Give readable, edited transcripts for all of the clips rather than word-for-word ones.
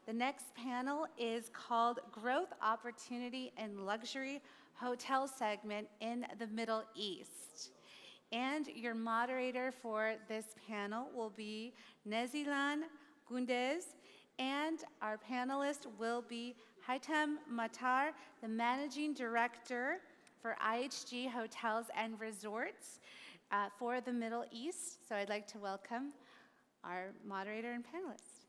The next panel is called Growth Opportunity in Luxury Hotel Segment in the Middle East. And your moderator for this panel will be Neslihan, Gündeş, and our panelist will be Haitham Mattar, the Managing Director for IHG Hotels and Resorts for the Middle East. So I'd like to welcome our moderator and panelists.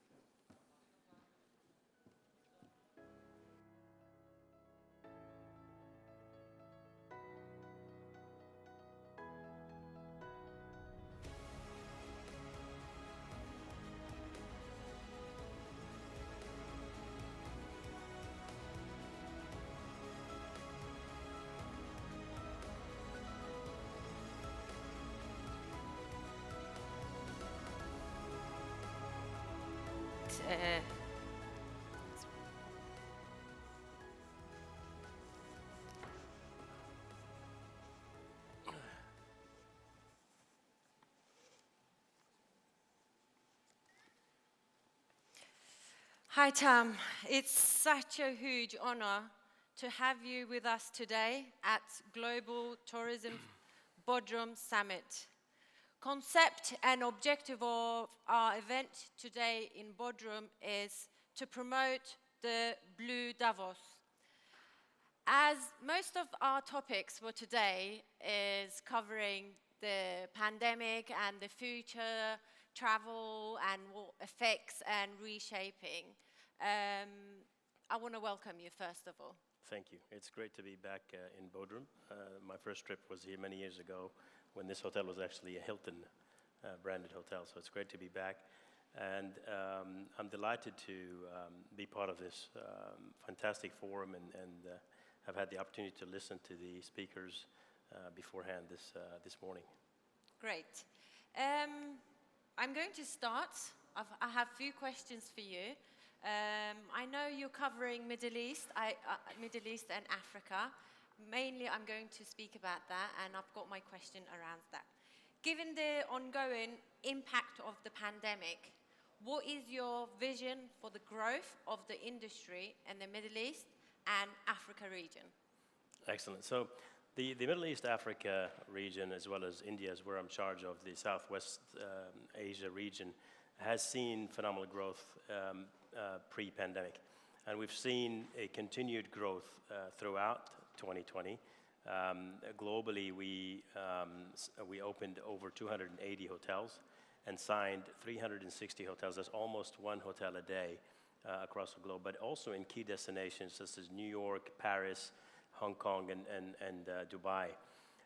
Haitham, it's such a huge honor to have you with us today at Global Tourism Bodrum Summit. Concept and objective of our event today in Bodrum is to promote the Blue Davos. As most of our topics for today is covering the pandemic and the future travel and effects and reshaping, I want to welcome you first of all. Thank you. It's great to be back in Bodrum. My first trip was here many years ago when this hotel was actually a Hilton branded hotel, so it's great to be back. And I'm delighted to be part of this fantastic forum and have had the opportunity to listen to the speakers beforehand this morning. Great. I'm going to start. I have a few questions for you. I know you're covering Middle East and Africa. Mainly, I'm going to speak about that, and I've got my question around that. Given the ongoing impact of the pandemic, what is your vision for the growth of the industry in the Middle East and Africa region? Excellent. So the Middle East Africa region, as well as India, is where I'm in charge of the Southwest Asia region, has seen phenomenal growth pre-pandemic. And we've seen a continued growth throughout 2020. Globally, we opened over 280 hotels and signed 360 hotels. That's almost one hotel a day across the globe, but also in key destinations such as New York, Paris, Hong Kong, and Dubai.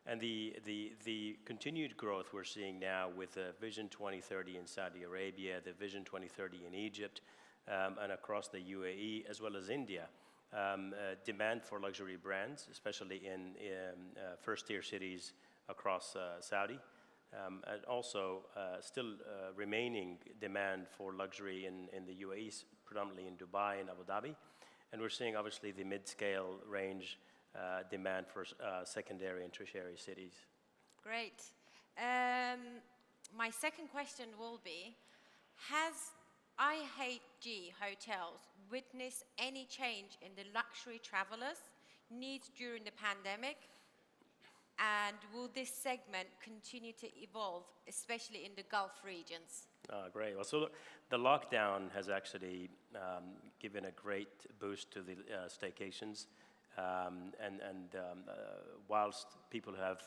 And the continued growth we're seeing now with Vision 2030 in Saudi Arabia, the Vision 2030 in Egypt, and across the UAE, as well as India. Demand for luxury brands, especially in first-tier cities across Saudi, and also still remaining demand for luxury in the UAE, predominantly in Dubai and Abu Dhabi. And we're seeing, obviously, the mid-scale range demand for secondary and tertiary cities. Great. My second question will be, has IHG Hotels witnessed any change in the luxury travelers' needs during the pandemic? And will this segment continue to evolve, especially in the Gulf regions? Great. Well, so the lockdown has actually given a great boost to the staycations. Whilst people have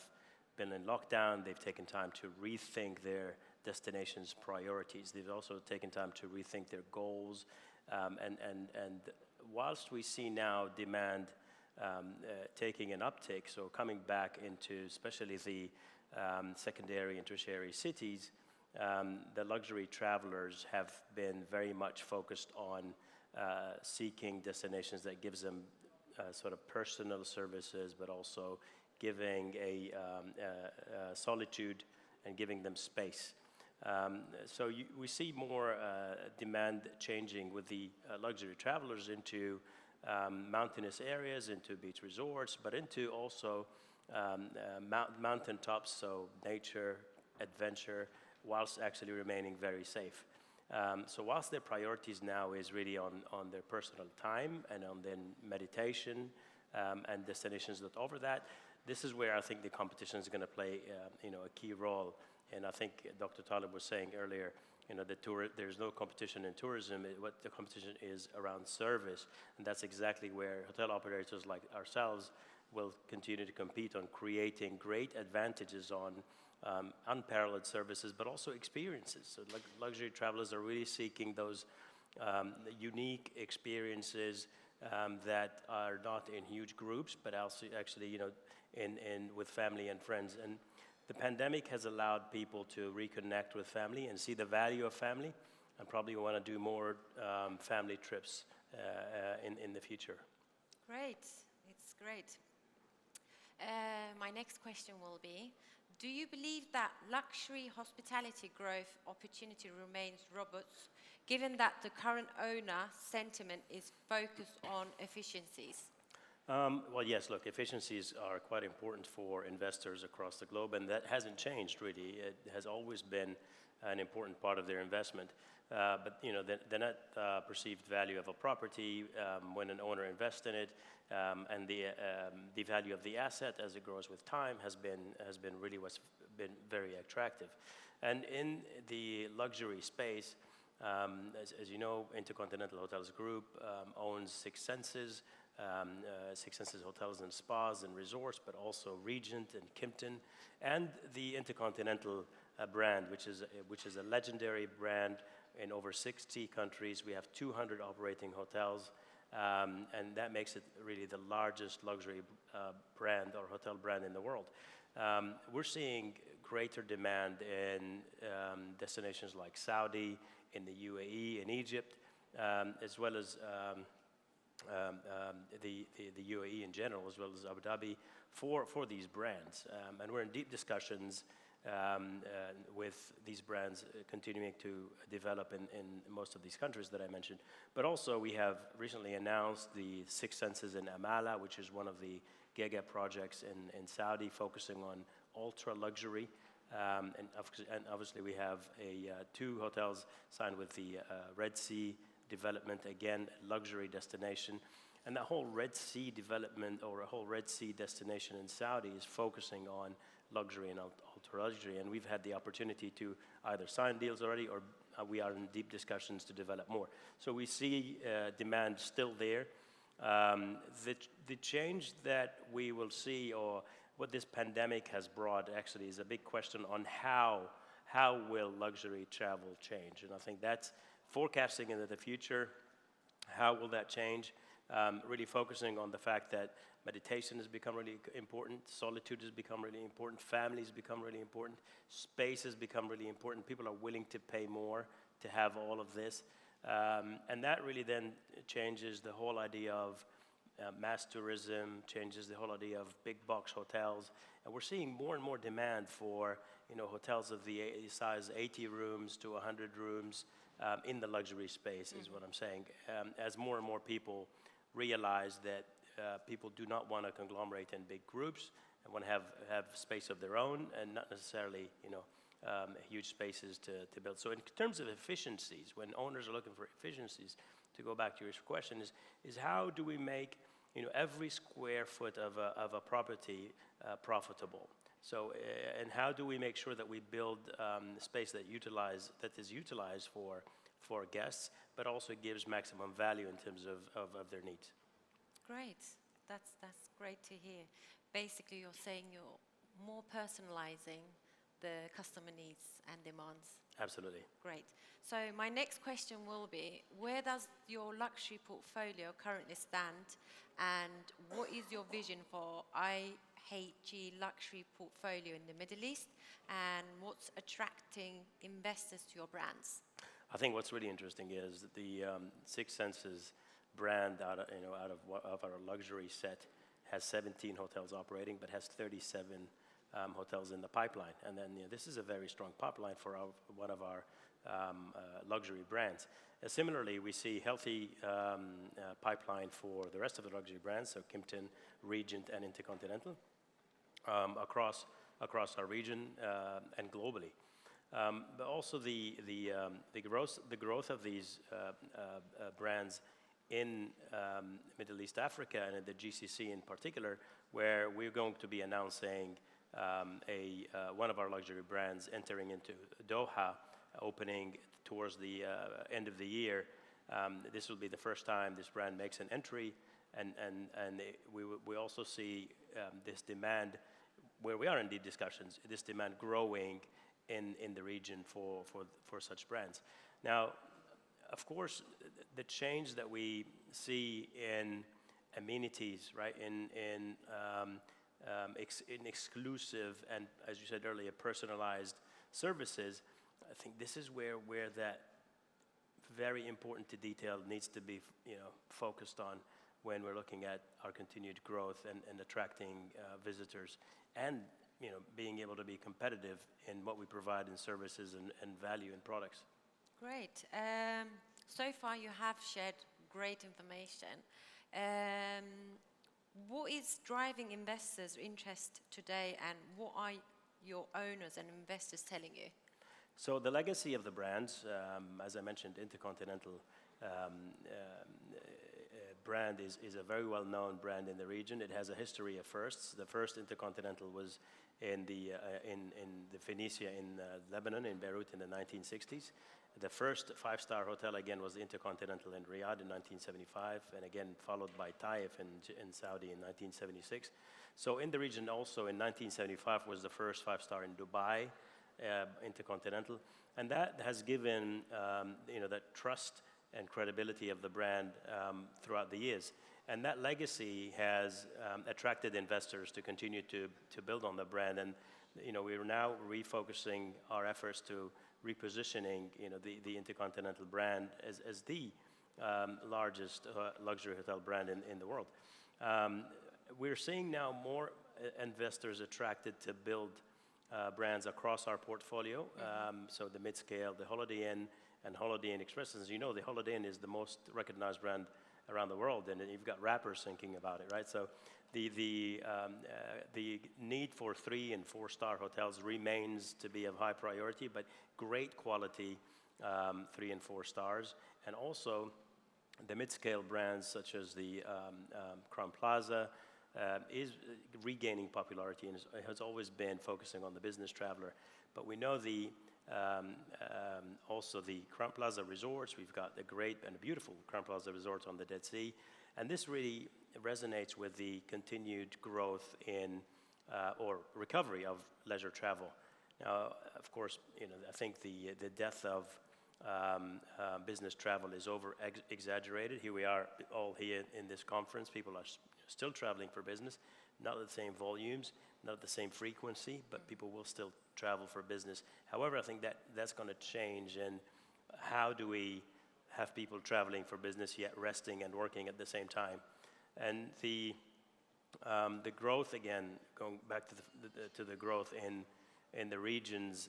been in lockdown, they've taken time to rethink their destinations' priorities. They've also taken time to rethink their goals. And whilst we see now demand taking an uptick, so coming back into especially the secondary and tertiary cities, the luxury travelers have been very much focused on seeking destinations that gives them sort of personal services, but also giving a solitude and giving them space. So we see more demand changing with the luxury travelers into mountainous areas, into beach resorts, but into also mountain tops, so nature, adventure, whilst actually remaining very safe. So whilst their priorities now is really on their personal time and on their meditation and destinations that offer that, this is where I think the competition is going to play a key role. And I think Dr. Talib was saying earlier, there's no competition in tourism. What the competition is around service, and that's exactly where hotel operators like ourselves will continue to compete on creating great advantages on unparalleled services, but also experiences. So luxury travelers are really seeking those unique experiences that are not in huge groups, but also actually, with family and friends. And the pandemic has allowed people to reconnect with family and see the value of family, and probably want to do more family trips in the future. Great, it's great. My next question will be, do you believe that luxury hospitality growth opportunity remains robust, given that the current owner sentiment is focused on efficiencies? Well, yes, look, efficiencies are quite important for investors across the globe, and that hasn't changed really. It has always been an important part of their investment. But the net perceived value of a property when an owner invests in it, and the value of the asset as it grows with time has been really what's been very attractive. And in the luxury space, as you know, Intercontinental Hotels Group owns Six Senses. Six Senses hotels and spas and resorts, but also Regent and Kimpton, and the Intercontinental brand, which is a legendary brand in over 60 countries. We have 200 operating hotels, and that makes it really the largest luxury brand or hotel brand in the world. We're seeing greater demand in destinations like Saudi, in the UAE, in Egypt, as well as the UAE in general, as well as Abu Dhabi, for these brands. And we're in deep discussions with these brands continuing to develop in most of these countries that I mentioned. But also we have recently announced the Six Senses in Amala, which is one of the giga projects in Saudi, focusing on ultra luxury. And obviously we have two hotels signed with the Red Sea development, again, luxury destination. And that whole Red Sea development, or a whole Red Sea destination in Saudi, is focusing on luxury and ultra luxury. And we've had the opportunity to either sign deals already, or we are in deep discussions to develop more. So we see demand still there. The change that we will see, or what this pandemic has brought, actually is a big question on how will luxury travel change. And I think that's forecasting into the future. How will that change? Really focusing on the fact that meditation has become really important, solitude has become really important, families become really important, space has become really important. People are willing to pay more to have all of this. And that really then changes the whole idea of mass tourism, changes the whole idea of big box hotels. And we're seeing more and more demand for hotels of the size 80 rooms to 100 rooms in the luxury space, is what I'm saying. As more and more people realize that people do not want to conglomerate in big groups and want to have space of their own, and not necessarily huge spaces to build. So in terms of efficiencies, when owners are looking for efficiencies, to go back to your question, is how do we make every square foot of a property profitable? So and how do we make sure that we build space that is utilized for guests, but also gives maximum value in terms of their needs? Great, that's great to hear. Basically, you're saying you're more personalizing the customer needs and demands. Absolutely. Great. So my next question will be, where does your luxury portfolio currently stand, and what is your vision for IHG luxury portfolio in the Middle East, and what's attracting investors to your brands? I think what's really interesting is that the Six Senses brand out of our luxury set has 17 hotels operating, but has 37 hotels in the pipeline. And then this is a very strong pipeline for one of our luxury brands. Similarly, we see healthy pipeline for the rest of the luxury brands, so Kimpton, Regent, and Intercontinental, across our region and globally. But also the growth of these brands in Middle East Africa and in the GCC in particular, where we're going to be announcing one of our luxury brands entering into Doha, opening towards the end of the year. This will be the first time this brand makes an entry, and we also see this demand, where we are in the discussions, this demand growing in the region for such brands. Now, of course, the change that we see in amenities, right, in exclusive and, as you said earlier, personalized services, I think this is where that very important to detail needs to be, focused on when we're looking at our continued growth and attracting visitors, and being able to be competitive in what we provide in services and value in products. Great. So far you have shared great information. What is driving investors' interest today, and what are your owners and investors telling you? So the legacy of the brands, as I mentioned, Intercontinental brand is a very well-known brand in the region. It has a history of firsts. The first Intercontinental was in the Phoenicia in Lebanon, in Beirut, in the 1960s. The first five-star hotel, again, was the Intercontinental in Riyadh in 1975, and again followed by Taif in Saudi in 1976. So in the region also in 1975 was the first five-star in Dubai, Intercontinental, and that has given that trust and credibility of the brand throughout the years. And that legacy has attracted investors to continue to build on the brand. And we're now refocusing our efforts to repositioning the Intercontinental brand as the largest luxury hotel brand in the world. We're seeing now more investors attracted to build brands across our portfolio. So the mid-scale, the Holiday Inn, and Holiday Inn Express. As you know, the Holiday Inn is the most recognized brand around the world, and you've got rappers thinking about it, right? So the need for 3- and 4-star hotels remains to be of high priority, but great quality 3 and 4 stars, and also the mid-scale brands such as the Crowne Plaza is regaining popularity and has always been focusing on the business traveler. But we know also the Crowne Plaza resorts. We've got the great and beautiful Crowne Plaza resorts on the Dead Sea, and this really resonates with the continued growth in or recovery of leisure travel. Now, of course, I think the death of business travel is exaggerated. Here we are all here in this conference. People are still traveling for business, not at the same volumes, not at the same frequency, but people will still travel for business. However, I think that's going to change, and how do we have people traveling for business yet resting and working at the same time? And the growth, again, going back to the growth in the regions,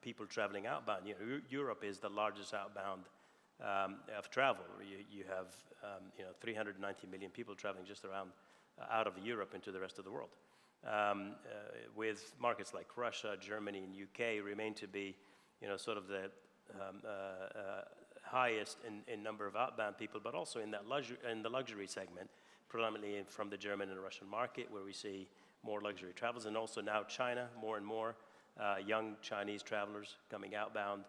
people traveling outbound. Europe is the largest outbound of travel. You have 390 million people traveling just around out of Europe into the rest of the world. With markets like Russia, Germany, and UK remain to be, sort of the highest in number of outbound people, but also in the luxury segment, predominantly from the German and Russian market, where we see more luxury travels, and also now China, more and more young Chinese travelers coming outbound,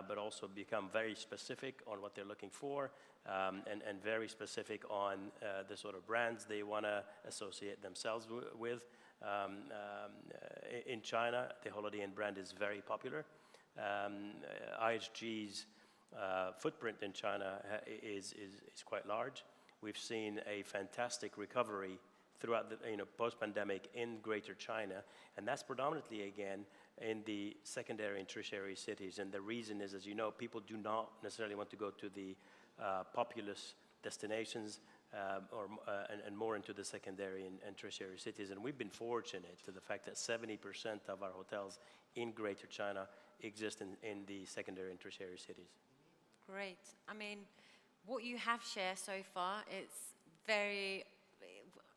but also become very specific on what they're looking for, and very specific on the sort of brands they want to associate themselves with. In China, the Holiday Inn brand is very popular. IHG's footprint in China is quite large. We've seen a fantastic recovery throughout the post-pandemic in Greater China, and that's predominantly again in the secondary and tertiary cities. And the reason is, as you know, people do not necessarily want to go to the populous destinations and more into the secondary and tertiary cities. And we've been fortunate to the fact that 70% of our hotels in Greater China exist in the secondary and tertiary cities. Great. I mean, what you have shared so far, it's very,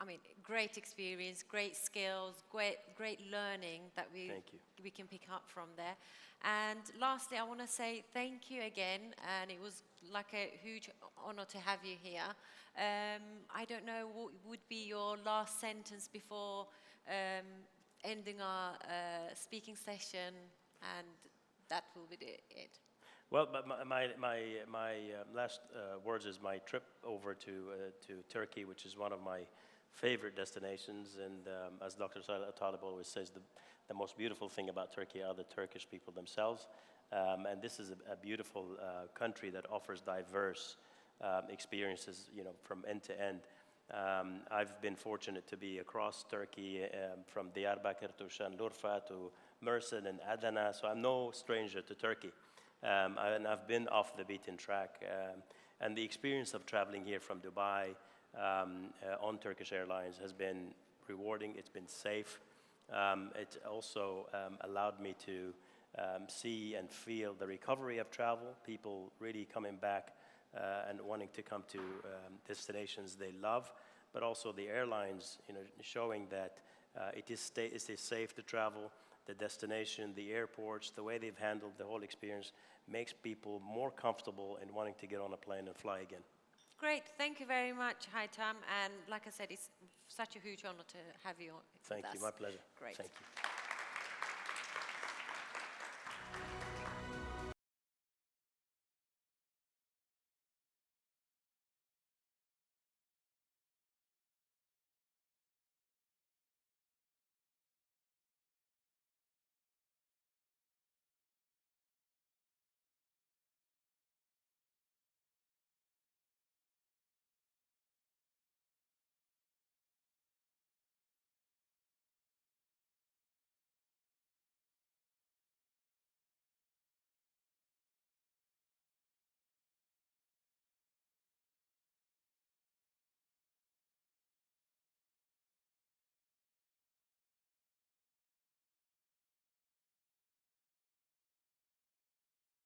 I mean, great experience, great skills, great learning that Thank you. we can pick up from there. And lastly, I want to say thank you again, and it was like a huge honor to have you here. I don't know what would be your last sentence before ending our speaking session, and that will be it. Well, but my last words is my trip over to Turkey, which is one of my favorite destinations, and as Dr. Talib always says, the most beautiful thing about Turkey are the Turkish people themselves, and this is a beautiful country that offers diverse experiences, you know, from end to end. I've been fortunate to be across Turkey, from Diyarbakir to Şanlıurfa to Mersin and Adana, so I'm no stranger to Turkey. And I've been off the beaten track, and the experience of traveling here from Dubai on Turkish Airlines has been rewarding. It's been safe. It also allowed me to see and feel the recovery of travel, people really coming back and wanting to come to destinations they love, but also the airlines, you know, showing that it is safe to travel. The destination, the airports, the way they've handled the whole experience makes people more comfortable in wanting to get on a plane and fly again. Great, thank you very much, Haitham. And like I said, it's such a huge honor to have you with us. Thank you, my pleasure. Great. Thank you.